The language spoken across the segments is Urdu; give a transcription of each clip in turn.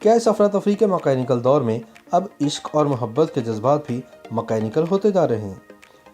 کیا اس افراتفری کے مکینیکل دور میں اب عشق اور محبت کے جذبات بھی مکینیکل ہوتے جا رہے ہیں؟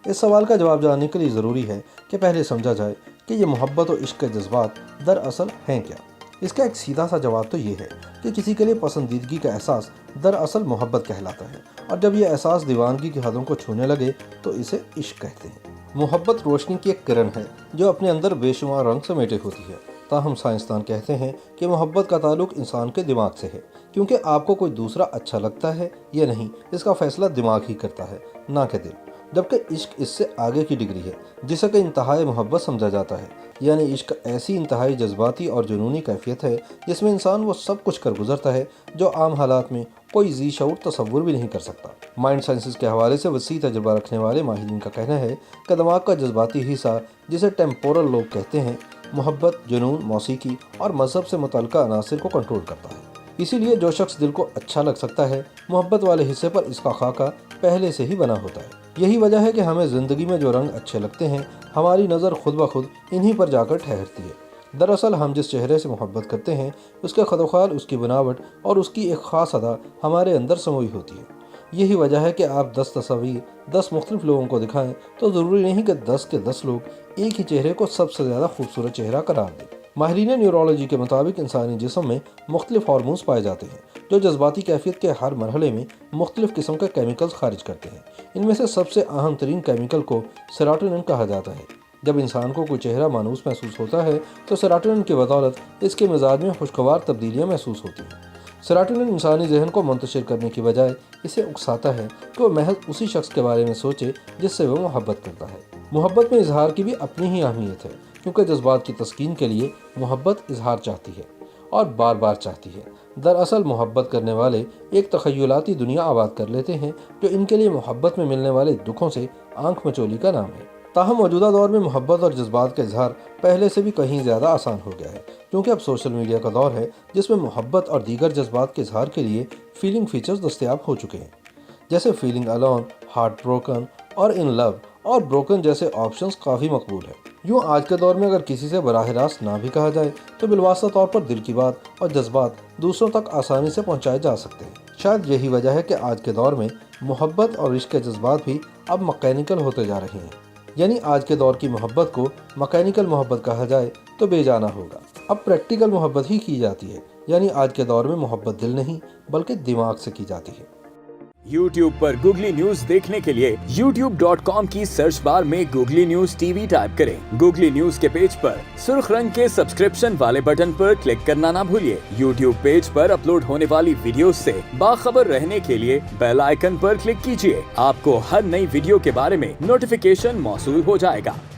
اس سوال کا جواب جاننے کے لیے ضروری ہے کہ پہلے سمجھا جائے کہ یہ محبت اور عشق کے جذبات دراصل ہیں کیا۔ اس کا ایک سیدھا سا جواب تو یہ ہے کہ کسی کے لیے پسندیدگی کا احساس دراصل محبت کہلاتا ہے، اور جب یہ احساس دیوانگی کی حدوں کو چھونے لگے تو اسے عشق کہتے ہیں۔ محبت روشنی کی ایک کرن ہے جو اپنے اندر بے شمار رنگ سمیٹے ہوتی ہے۔ تاہم سائنسدان کہتے ہیں کہ محبت کا تعلق انسان کے دماغ سے ہے، کیونکہ آپ کو کوئی دوسرا اچھا لگتا ہے یا نہیں اس کا فیصلہ دماغ ہی کرتا ہے، نہ کہ دل۔ جبکہ عشق اس سے آگے کی ڈگری ہے جسے کہ انتہائی محبت سمجھا جاتا ہے، یعنی عشق ایسی انتہائی جذباتی اور جنونی کیفیت ہے جس میں انسان وہ سب کچھ کر گزرتا ہے جو عام حالات میں کوئی ذی شعور تصور بھی نہیں کر سکتا۔ مائنڈ سائنسز کے حوالے سے وسیع تجربہ رکھنے والے ماہرین کا کہنا ہے کہ دماغ کا جذباتی حصہ جسے ٹیمپورل لوب کہتے ہیں، محبت، جنون، موسیقی اور مذہب سے متعلقہ عناصر کو کنٹرول کرتا ہے۔ اسی لیے جو شخص دل کو اچھا لگ سکتا ہے، محبت والے حصے پر اس کا خاکہ پہلے سے ہی بنا ہوتا ہے۔ یہی وجہ ہے کہ ہمیں زندگی میں جو رنگ اچھے لگتے ہیں، ہماری نظر خود بخود انہی پر جا کر ٹھہرتی ہے۔ دراصل ہم جس چہرے سے محبت کرتے ہیں، اس کے خد و خال، اس کی بناوٹ اور اس کی ایک خاص ادا ہمارے اندر سموئی ہوتی ہے۔ یہی وجہ ہے کہ آپ 10 تصاویر 10 مختلف لوگوں کو دکھائیں تو ضروری نہیں کہ 10 کے 10 لوگ ایک ہی چہرے کو سب سے زیادہ خوبصورت چہرہ قرار دیں۔ ماہرین نیورولوجی کے مطابق انسانی جسم میں مختلف ہارمونز پائے جاتے ہیں جو جذباتی کیفیت کے ہر مرحلے میں مختلف قسم کے کیمیکلز خارج کرتے ہیں۔ ان میں سے سب سے اہم ترین کیمیکل کو سیروٹونن کہا جاتا ہے۔ جب انسان کو کوئی چہرہ مانوس محسوس ہوتا ہے تو سیروٹونن کی بدولت اس کے مزاج میں خوشگوار تبدیلیاں محسوس ہوتی ہیں۔ سیروٹونن انسانی ذہن کو منتشر کرنے کی بجائے اسے اکساتا ہے کہ وہ محض اسی شخص کے بارے میں سوچے جس سے وہ محبت کرتا ہے۔ محبت میں اظہار کی بھی اپنی ہی اہمیت ہے، کیونکہ جذبات کی تسکین کے لیے محبت اظہار چاہتی ہے اور بار بار چاہتی ہے۔ دراصل محبت کرنے والے ایک تخیلاتی دنیا آباد کر لیتے ہیں جو ان کے لیے محبت میں ملنے والے دکھوں سے آنکھ مچولی کا نام ہے۔ تاہم موجودہ دور میں محبت اور جذبات کا اظہار پہلے سے بھی کہیں زیادہ آسان ہو گیا ہے، کیونکہ اب سوشل میڈیا کا دور ہے جس میں محبت اور دیگر جذبات کے اظہار کے لیے فیلنگ فیچرز دستیاب ہو چکے ہیں، جیسے فیلنگ الون، ہارٹ بروکن اور ان لو اور بروکن جیسے آپشنز کافی مقبول ہیں۔ یوں آج کے دور میں اگر کسی سے براہ راست نہ بھی کہا جائے تو بالواسطہ طور پر دل کی بات اور جذبات دوسروں تک آسانی سے پہنچائے جا سکتے ہیں۔ شاید یہی وجہ ہے کہ آج کے دور میں محبت اور عشق کے جذبات بھی اب مکینیکل ہوتے جا رہے ہیں، یعنی آج کے دور کی محبت کو مکینیکل محبت کہا جائے تو بے جانا ہوگا۔ اب پریکٹیکل محبت ہی کی جاتی ہے، یعنی آج کے دور میں محبت دل نہیں بلکہ دماغ سے کی جاتی ہے۔ YouTube پر گوگلی نیوز دیکھنے کے لیے youtube.com کی سرچ بار میں googly news T V type کریں۔ گوگلی نیوز کے پیج پر سرخ رنگ کے سبسکرپشن والے بٹن پر کلک کرنا نہ بھولیے۔ YouTube پیج پر اپلوڈ ہونے والی ویڈیوز سے باخبر رہنے کے لیے بیل آئیکن پر کلک کیجیے۔ آپ کو ہر نئی ویڈیو کے بارے میں نوٹیفیکیشن موصول ہو جائے گا۔